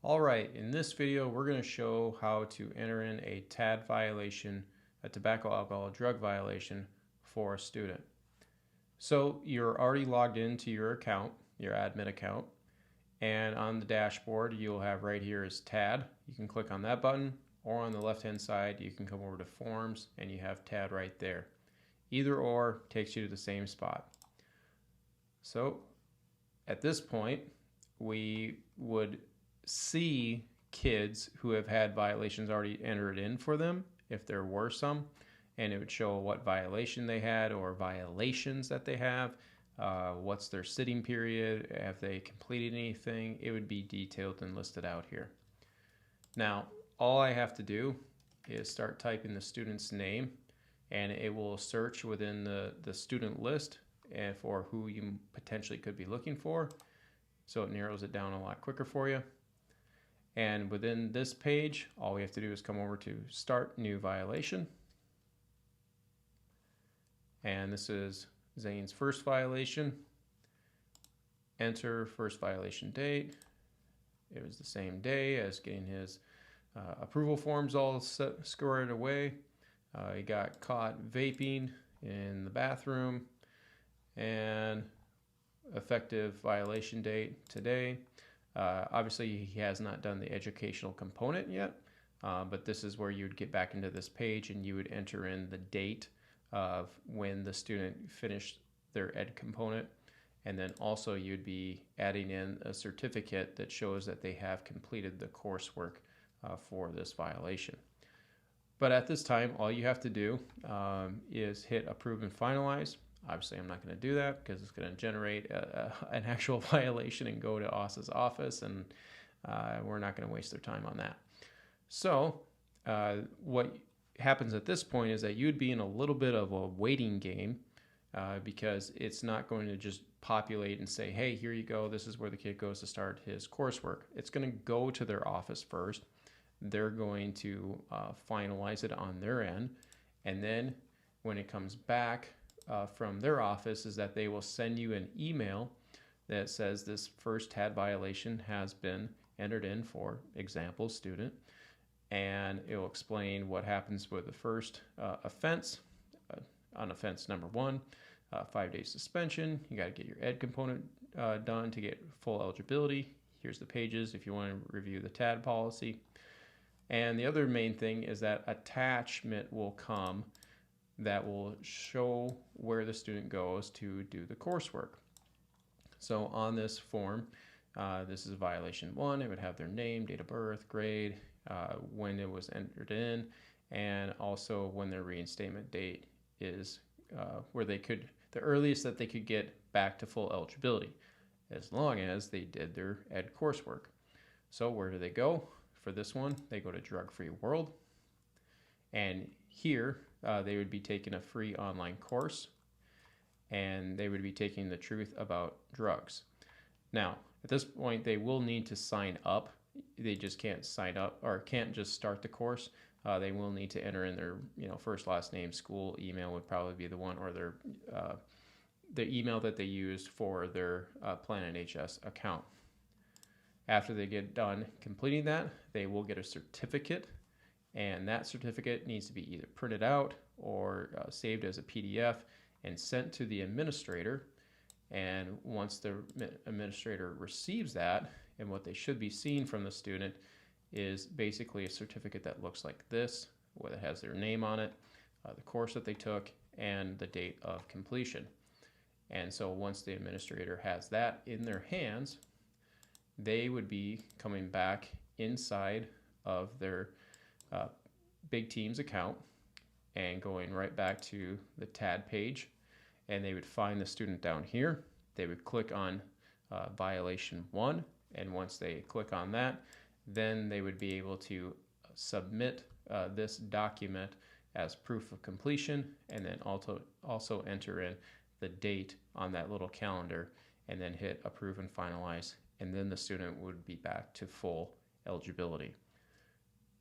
Alright, in this video we're going to show how to enter in a TAD violation, a tobacco, alcohol, drug violation for a student. So you're already logged into your account, your admin account, and on the dashboard you'll have right here is TAD. You can click on that button, or on the left hand side you can come over to Forms and you have TAD right there. Either or takes you to the same spot. So at this point we would see kids who have had violations already entered in for them, if there were some, and it would show what violation they had or violations that they have, what's their sitting period, have they completed anything. It would be detailed and listed out here. Now, all I have to do is start typing the student's name, and it will search within the student list and for who you potentially could be looking for. So it narrows it down a lot quicker for you. And within this page, all we have to do is come over to Start New Violation. And this is Zane's first violation. Enter first violation date. It was the same day as getting his approval forms all squared away. He got caught vaping in the bathroom, and effective violation date today. Obviously he has not done the educational component yet, but this is where you would get back into this page and you would enter in the date of when the student finished their ed component, and then also you'd be adding in a certificate that shows that they have completed the coursework for this violation. But at this time, all you have to do is hit approve and finalize. Obviously, I'm not going to do that because it's going to generate an actual violation and go to OSSA's office, and we're not going to waste their time on that. So what happens at this point is that you'd be in a little bit of a waiting game because it's not going to just populate and say, hey, here you go, this is where the kid goes to start his coursework. It's going to go to their office first. They're going to finalize it on their end, and then when it comes back from their office is that they will send you an email that says this first TAD violation has been entered in for example student, and it will explain what happens with the first offense. On offense number 1, 5 days suspension. You got to get your ed component done to get full eligibility. Here's the pages if you want to review the TAD policy. And the other main thing is that attachment will come that will show where the student goes to do the coursework. So on this form, this is violation 1. It would have their name, date of birth, grade, when it was entered in, and also when their reinstatement date is, where they could, the earliest that they could get back to full eligibility, as long as they did their ed coursework. So where do they go? For this one, they go to Drug Free World, and here they would be taking a free online course, and they would be taking the truth about drugs. Now, at this point, they will need to sign up. They just can't sign up or can't just start the course. They will need to enter in their, first, last name, school, email would probably be the one, or their the email that they used for their Plan NHS account. After they get done completing that, they will get a certificate, and that certificate needs to be either printed out or saved as a PDF and sent to the administrator. And once the administrator receives that, and what they should be seeing from the student is basically a certificate that looks like this, where it has their name on it, the course that they took, and the date of completion. And so once the administrator has that in their hands, they would be coming back inside of their BigTeams account and going right back to the TAD page, and they would find the student down here. They would click on violation 1, and once they click on that, then they would be able to submit this document as proof of completion, and then also enter in the date on that little calendar, and then hit approve and finalize, and then the student would be back to full eligibility.